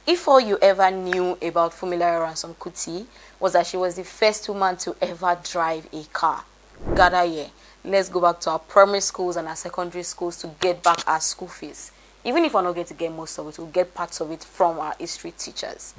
If all you ever knew about Funmilayo Ransome Kuti was that she was the first woman to ever drive a car, gather here. Let's go back to our primary schools and our secondary schools to get back our school fees. Even if we're not going to get most of it, we'll get parts of it from our history teachers.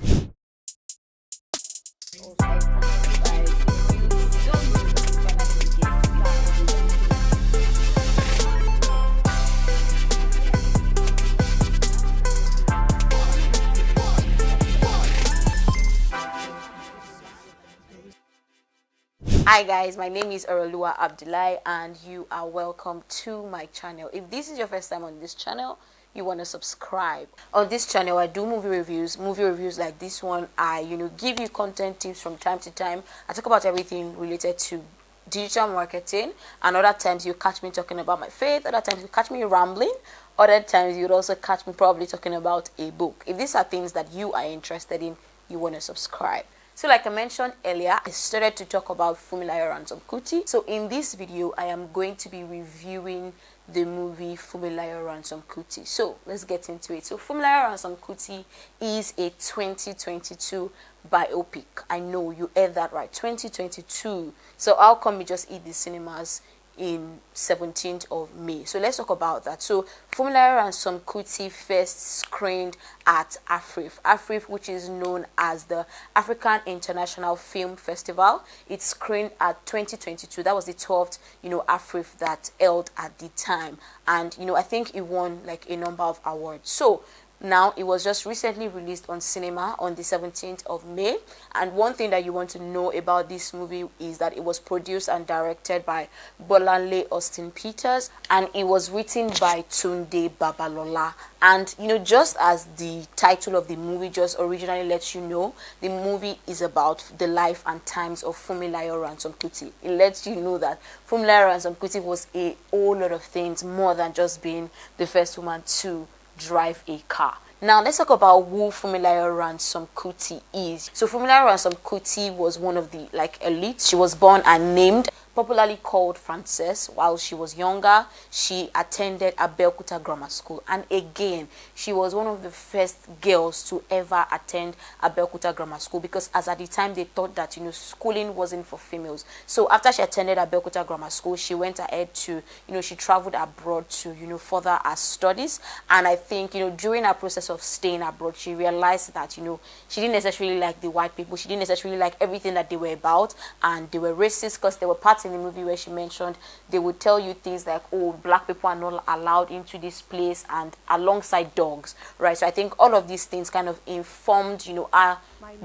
Hi guys, my name is Orolua Abdullahi and you are welcome to my channel. If this is your first time on this channel, you want to subscribe. On this channel I do movie reviews like this one. I give you content tips from time to time. I talk about everything related to digital marketing, and other times you catch me talking about my faith, other times you catch me rambling, other times you'd also catch me probably talking about a book. If these are things that you are interested in, you want to subscribe. So like I mentioned earlier, I started to talk about Funmilayo Ransome Kuti. So in this video, I am going to be reviewing the movie Funmilayo Ransome Kuti. So let's get into it. So Funmilayo Ransome Kuti is a 2022 biopic. I know you heard that right, 2022. So how come we just hit the cinemas in 17th of May? So let's talk about that. So Funmilayo Ransome Kuti first screened at AFRIF, which is known as the African International Film Festival. It screened at 2022. That was the 12th, AFRIF that held at the time. And, I think it won like a number of awards. So now it was just recently released on cinema on the 17th of May. And one thing that you want to know about this movie is that it was produced and directed by Bolanle Austen Peters, and it was written by Tunde Babalola. And just as the title of the movie just originally lets you know, the movie is about the life and times of Funmilayo Ransome Kuti. It lets you know that Funmilayo Ransome Kuti was a whole lot of things more than just being the first woman to drive a car. Now let's talk about who Funmilayo Ransome Kuti is. So Funmilayo Ransome Kuti was one of the elites. She was born and named, popularly called Frances. While she was younger, she attended Abeokuta Grammar School, and again she was one of the first girls to ever attend Abeokuta Grammar School, because as at the time they thought that schooling wasn't for females. So after she attended Abeokuta Grammar School, she went ahead to she traveled abroad to further her studies. And I think during her process of staying abroad, she realized that she didn't necessarily like the white people. She didn't necessarily like everything that they were about, and they were racist, because there were parts in the movie where she mentioned they would tell you things like, oh, black people are not allowed into this place, and alongside dogs, right? So I think all of these things kind of informed her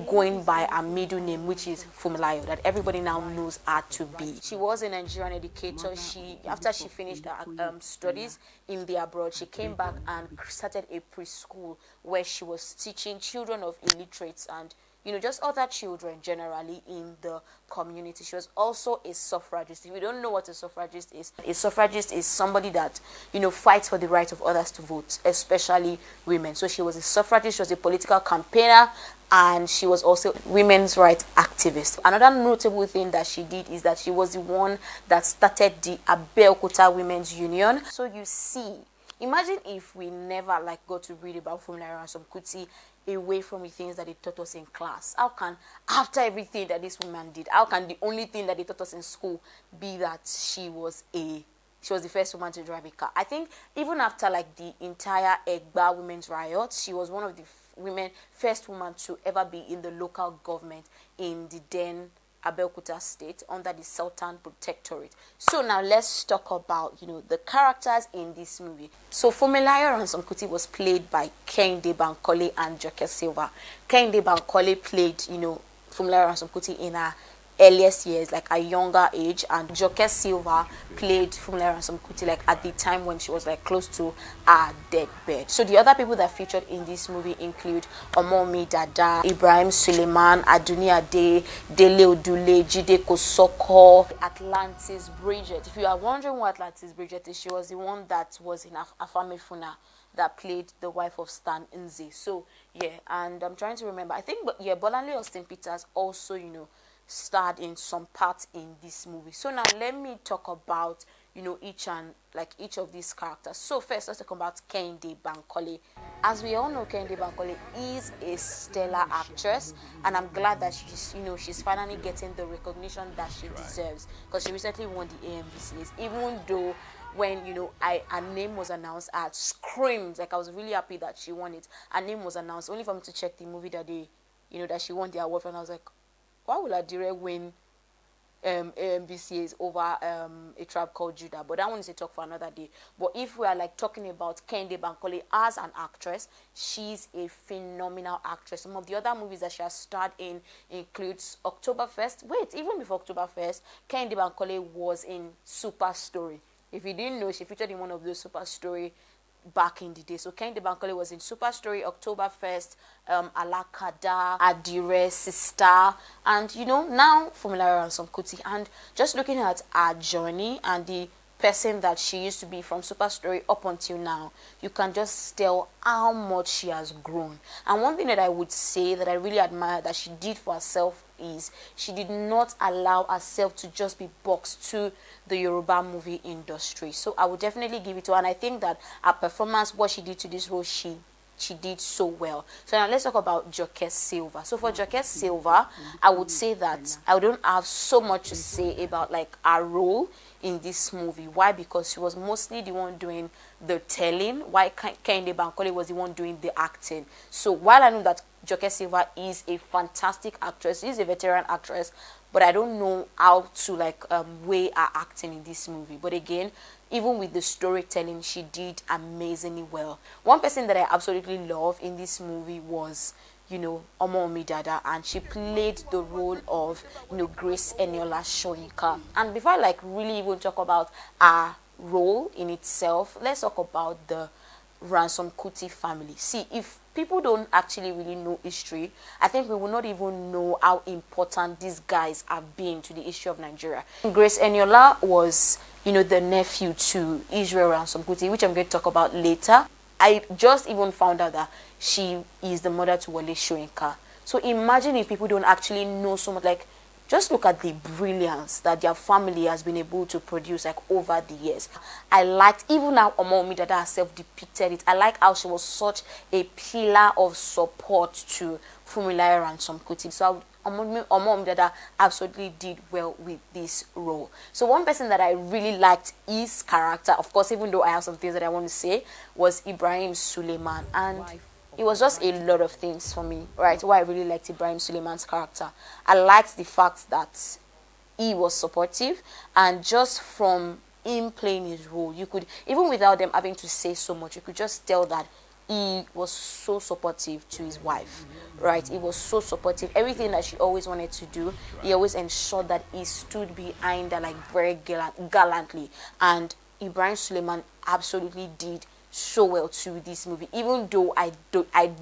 going by her middle name, which is Funmilayo, that everybody now knows her to be. She was a Nigerian educator. After she finished her studies in the abroad, she came back and started a preschool where she was teaching children of illiterates and just other children generally in the community. She was also a suffragist. If you don't know what a suffragist is somebody that, fights for the right of others to vote, especially women. So she was a suffragist, she was a political campaigner, and she was also a women's rights activist. Another notable thing that she did is that she was the one that started the Abeokuta Women's Union. So you see, imagine if we never got to read about Funmilayo Ransome Kuti away from the things that they taught us in class. How can, after everything that this woman did, how can the only thing that they taught us in school be that she was the first woman to drive a car? I think even after the entire Egba women's riot, she was one of the first woman to ever be in the local government in the then Abeokuta state under the Sultan Protectorate. So now let's talk about the characters in this movie. So Funmilayo Ransome Kuti was played by Kehinde Bankole and Joke Silva. Kehinde Bankole played Funmilayo Ransome Kuti in her earliest years, a younger age, and Joke Silva played Funmilayo Ransome Kuti at the time when she was close to her deathbed. So the other people that featured in this movie include Omowunmi Dada, Ibrahim, Suleiman, Adunni Ade, Dele Odule, Jide Kosoko, Atlantis Bridget. If you are wondering what Atlantis Bridget is, she was the one that was in Afamefuna that played the wife of Stan Nze. So yeah, and I'm trying to remember, I think Bolanle Austen Peters also starred in some parts in this movie. So now let me talk about each of these characters. So first, let's talk about Kehinde Bankole. As we all know, Kehinde Bankole is a stellar actress, and I'm glad that she's finally getting the recognition that she deserves, because she recently won the AMVCs. Even though when her name was announced, I had screamed. Like, I was really happy that she won it. Her name was announced only for me to check the movie that that she won the award for, and I was like, why would Adire win AMVCAs over A Tribe Called Judah? But that one is a talk for another day. But if we are like talking about Kehinde Bankole as an actress, she's a phenomenal actress. Some of the other movies that she has starred in includes Oktoberfest. Wait, even before Oktoberfest, Kehinde Bankole was in Super Story. If you didn't know, she featured in one of those Super Story back in the day. So Kehinde Bankole was in Super Story, Oktoberfest, Alakada, Adire, Sister, and now Funmilayo Ransome Kuti. And just looking at her journey and the person that she used to be from Super Story up until now, you can just tell how much she has grown. And one thing that I would say that I really admire that she did for herself is she did not allow herself to just be boxed to the Yoruba movie industry. So I would definitely give it to her, and I think that her performance, what she did to this role, she did so well. So now let's talk about Joke Silva. So for Joke Silva, I would say that I don't have so much to say about like her role in this movie. Why? Because she was mostly the one doing the telling, while Kehinde Bankole was the one doing the acting. So while I know that Joke Silva is a fantastic actress, she's a veteran actress, but I don't know how to weigh her acting in this movie. But again, even with the storytelling, she did amazingly well. One person that I absolutely love in this movie was Omowunmi Dada, and she played the role of Grace Eniola Soyinka. And before I really even talk about her role in itself, let's talk about the Ransome Kuti family. See, if people don't actually really know history, I think we will not even know how important these guys have been to the history of Nigeria. Grace Eniola was the nephew to Israel Ransome Kuti, which I'm going to talk about later. I just even found out that she is the mother to Wole Soyinka. So imagine if people don't actually know so much. Just look at the brilliance that their family has been able to produce over the years. I liked even how Omowunmi Dada herself depicted it. I like how she was such a pillar of support to Funmilayo Ransome Kuti. So Omowunmi Dada absolutely did well with this role. So one person that I really liked his character, of course, even though I have some things that I want to say, was Ibrahim Suleiman. And it was just a lot of things for me, right? Why I really liked Ibrahim Suleiman's character. I liked the fact that he was supportive, and just from him playing his role, you could, even without them having to say so much, you could just tell that he was so supportive to his wife, right? He was so supportive. Everything that she always wanted to do, he always ensured that he stood behind her very gallantly. And Ibrahim Suleiman absolutely did so well to this movie, even though I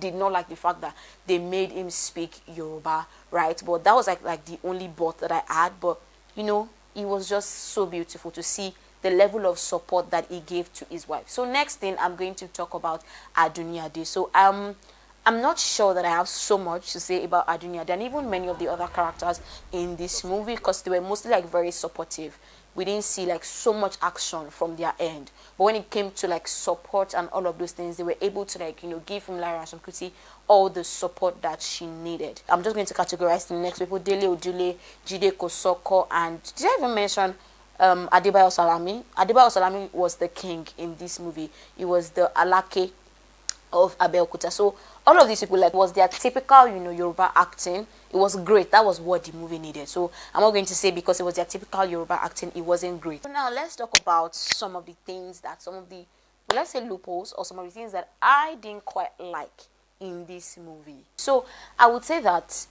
did not like the fact that they made him speak Yoruba, right? But that was like the only but that I had. But it was just so beautiful to see the level of support that he gave to his wife. So next thing, I'm going to talk about Adunni Ade. So I'm not sure that I have so much to say about Adunni Ade and even many of the other characters in this movie, because they were mostly very supportive. We didn't see so much action from their end. But when it came to support and all of those things, they were able to give Funmilayo Ransome Kuti all the support that she needed. I'm just going to categorize the next people: Dele Odule, Jide Kosoko, and did I even mention Adebayo Salami? Adebayo Salami was the king in this movie. He was the Alake of Abeokuta. So all of these people, was their typical Yoruba acting. It was great. That was what the movie needed. So I'm not going to say because it was their typical Yoruba acting, it wasn't great. So now let's talk about some of the things that let's say loopholes, or some of the things that I didn't quite like in this movie. So I would say that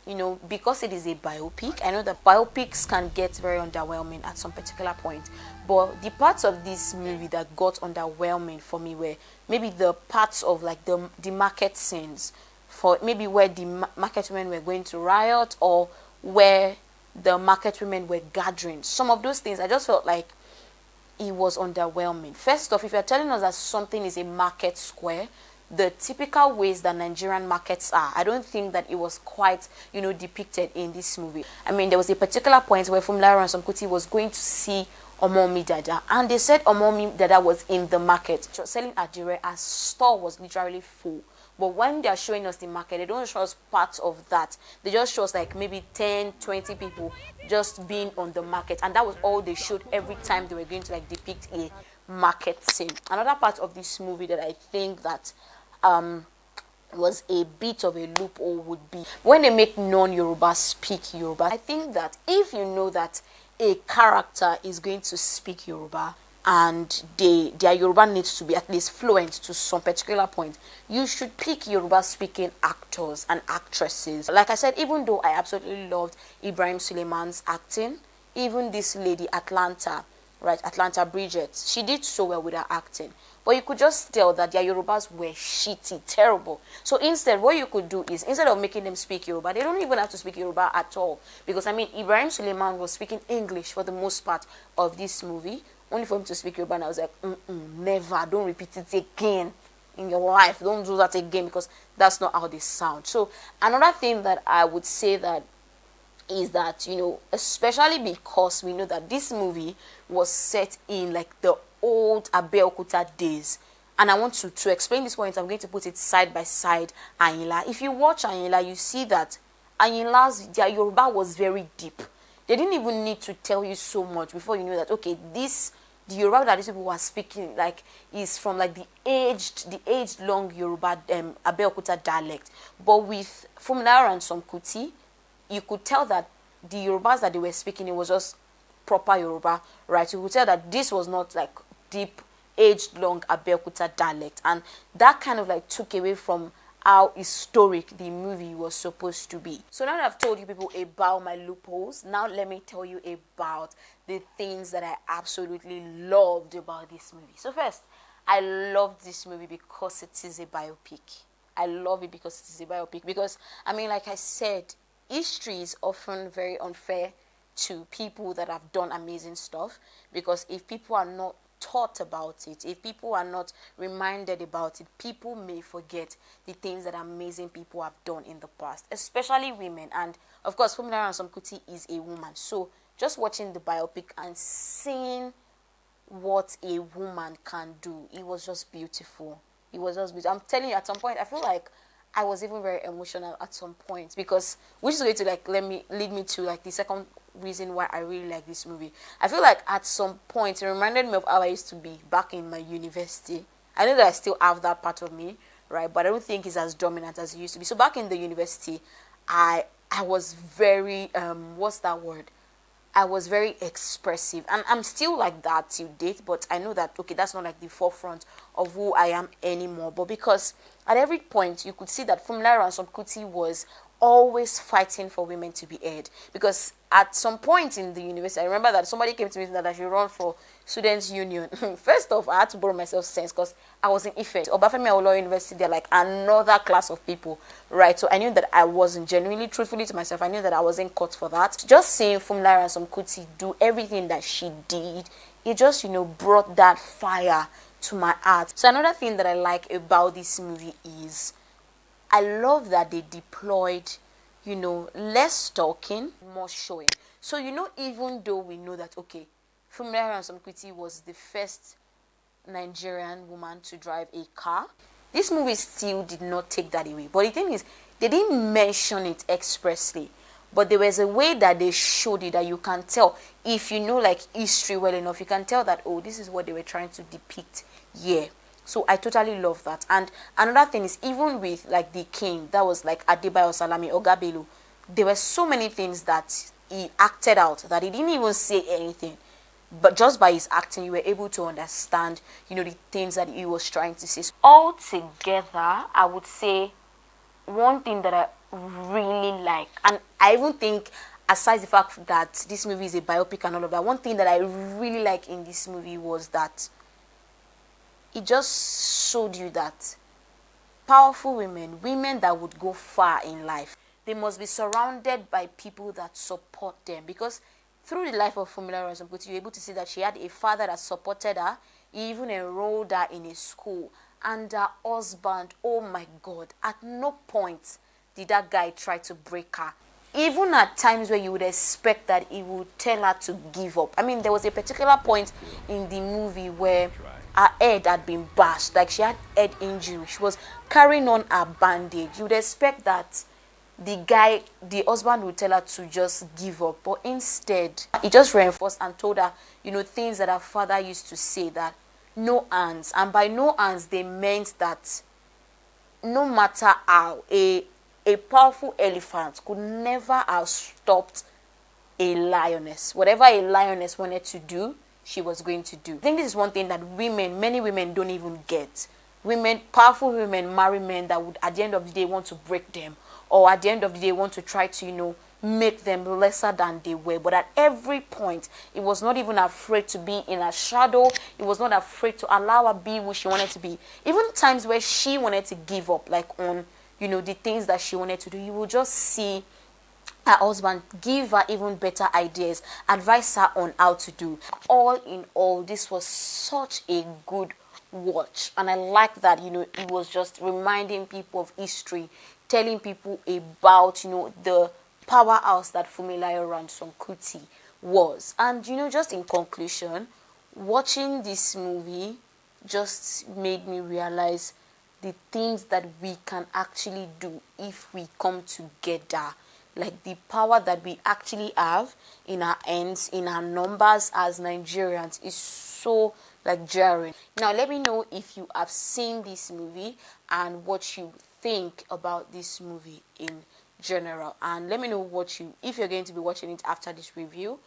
because it is a biopic, I know that biopics can get very underwhelming at some particular point, but the parts of this movie that got underwhelming for me were maybe the parts of the market scenes, for maybe where the market women were going to riot, or where the market women were gathering. Some of those things I just felt like it was underwhelming. First off, if you're telling us that something is a market square, the typical ways that Nigerian markets are, I don't think that it was quite, depicted in this movie. I mean, there was a particular point where Funmilayo Ransome Kuti was going to see Omowunmi Dada, and they said Omowunmi Dada was in the market. She was selling Adire. Her store was literally full. But when they are showing us the market, they don't show us parts of that. They just show us like maybe 10, 20 people just being on the market. And that was all they showed every time they were going to like depict a market scene. Another part of this movie that I think that was a bit of a loophole would be when they make non-Yoruba speak Yoruba. I think that if you know that a character is going to speak Yoruba and their Yoruba needs to be at least fluent to some particular point, you should pick Yoruba speaking actors and actresses. Like I said, even though I absolutely loved Ibrahim Suleiman's acting, even this lady Atlanta Bridget, she did so well with her acting. But you could just tell that their Yorubas were shitty, terrible. So instead, what you could do is, instead of making them speak Yoruba, they don't even have to speak Yoruba at all. Because, I mean, Ibrahim Suleiman was speaking English for the most part of this movie, only for him to speak Yoruba, and I was like, never, don't repeat it again in your life. Don't do that again, because that's not how they sound. So another thing that I would say that is that, you know, especially because we know that this movie was set in like the old Abeokuta days, and I want to explain this point. I'm going to put it side by side. Ayinla, if you watch Ayinla, you see that their Yoruba was very deep. They didn't even need to tell you so much before you know that, okay, the Yoruba that these people were speaking like is from like the aged long Yoruba Abeokuta dialect. But with Funmilayo Ransome Kuti, you could tell that the Yorubas that they were speaking, it was just proper Yoruba, right? You could tell that this was not like deep, aged long Abeokuta dialect, and that kind of like took away from how historic the movie was supposed to be. So now that I've told you people about my loopholes, now let me tell you about the things that I absolutely loved about this movie. So first, I loved this movie because it is a biopic. I love it because it is a biopic. Because, I mean, like I said, history is often very unfair to people that have done amazing stuff, because if people are not taught about it, if people are not reminded about it, people may forget the things that amazing people have done in the past, especially women. And of course, Funmilayo Ransome Kuti is a woman, so just watching the biopic and seeing what a woman can do, it was just beautiful. It was just beautiful. I'm telling you, at some point I feel like I was even very emotional at some point, because which is going to like lead me to like the second reason why I really like this movie. I feel like at some point it reminded me of how I used to be back in my university. I know that I still have that part of me, right? But I don't think it's as dominant as it used to be. So back in the university, I was very what's that word? I was very expressive, and I'm still like that till date, but I know that, okay, that's not like the forefront of who I am anymore. But because at every point you could see that Funmilayo Ransome Kuti was always fighting for women to be heard. Because at some point in the university, I remember that somebody came to me that I should run for Students' Union. First off, I had to borrow myself sense, because I was in Ife. Obafemi Awolowo University, they're like another class of people, right? So I knew that I wasn't, genuinely, truthfully to myself, I knew that I wasn't cut for that. Just seeing Funmilayo Ransome Kuti do everything that she did, it just, you know, brought that fire to my heart. So another thing that I like about this movie is I love that they deployed, you know, less talking, more showing. So, you know, even though we know that, okay, Funmilayo Ransome Kuti was the first Nigerian woman to drive a car, this movie still did not take that away. But the thing is, they didn't mention it expressly, but there was a way that they showed it that you can tell, if you know like history well enough, you can tell that, oh, this is what they were trying to depict. Yeah. So I totally love that. And another thing is, even with like the king, that was like Adebayo Salami, Ogabelu, there were so many things that he acted out that he didn't even say anything. But just by his acting, you were able to understand, you know, the things that he was trying to say. So altogether, I would say one thing that I really like, and I even think, aside the fact that this movie is a biopic and all of that, one thing that I really like in this movie was that it just showed you that powerful women that would go far in life, they must be surrounded by people that support them. Because through the life of Funmilayo Ransome Kuti, you're able to see that she had a father that supported her. He even enrolled her in a school. And her husband, oh my God, at no point did that guy try to break her. even at times where you would expect that he would tell her to give up. I mean, there was a particular point in the movie where her head had been bashed, like she had head injury. She was carrying on a bandage. You would expect that the husband would tell her to just give up, but instead, he just reinforced and told her, things that her father used to say, that no hands, and by no hands, they meant that no matter how, a powerful elephant could never have stopped a lioness. Whatever a lioness wanted to do, she was going to do. I think this is one thing that many women don't even get. Powerful women marry men that would at the end of the day want to break them, or at the end of the day want to try to, make them lesser than they were. But at every point, it was not even afraid to be in her shadow. It was not afraid to allow her be who she wanted to be. Even times where she wanted to give up, like on, the things that she wanted to do, you will just see her husband give her even better ideas, advise her on how to do. All in all, this was such a good watch, and I like that it was just reminding people of history, telling people about the powerhouse that Funmilayo Ransome Kuti was. And just in conclusion, watching this movie just made me realize the things that we can actually do if we come together. Like the power that we actually have in our hands, in our numbers as Nigerians, is so jarring. Now let me know if you have seen this movie and what you think about this movie in general, and let me know if you're going to be watching it after this review.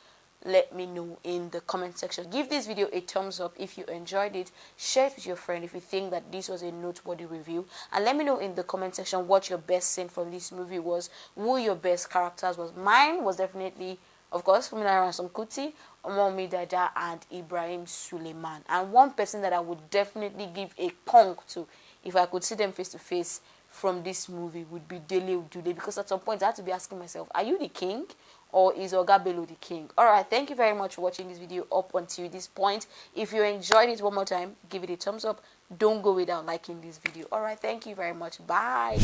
Let me know in the comment section. Give this video a thumbs up if you enjoyed it. Share it with your friend if you think that this was a noteworthy review, and let me know in the comment section what your best scene from this movie was, who your best characters was. Mine was definitely, of course, Funmilayo Ransome Kuti, Omowunmi Dada, and Ibrahim Suleiman. And one person that I would definitely give a conk to if I could see them face to face from this movie would be Dele Odule, because at some point I had to be asking myself, are you the king, or is Oga Bello the king? Alright, thank you very much for watching this video up until this point. If you enjoyed it, one more time, give it a thumbs up. Don't go without liking this video. Alright, thank you very much. Bye.